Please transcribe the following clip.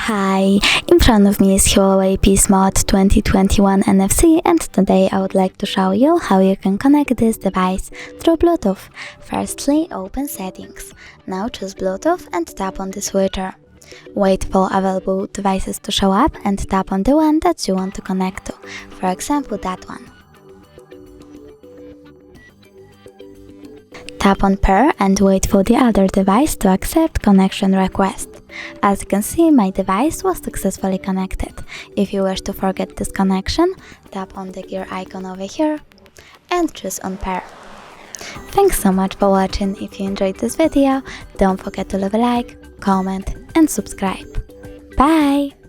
Hi, in front of me is HUAWEI P Smart 2021 NFC, and today I would like to show you how you can connect this device through Bluetooth. Firstly, open Settings. Now choose Bluetooth and tap on the switcher. Wait for available devices to show up and tap on the one that you want to connect to, for example that one. Tap on Pair and wait for the other device to accept connection request. As you can see, my device was successfully connected. If you wish to forget this connection, tap on the gear icon over here and choose on Pair. Thanks so much for watching. If you enjoyed this video, don't forget to leave a like, comment and subscribe. Bye!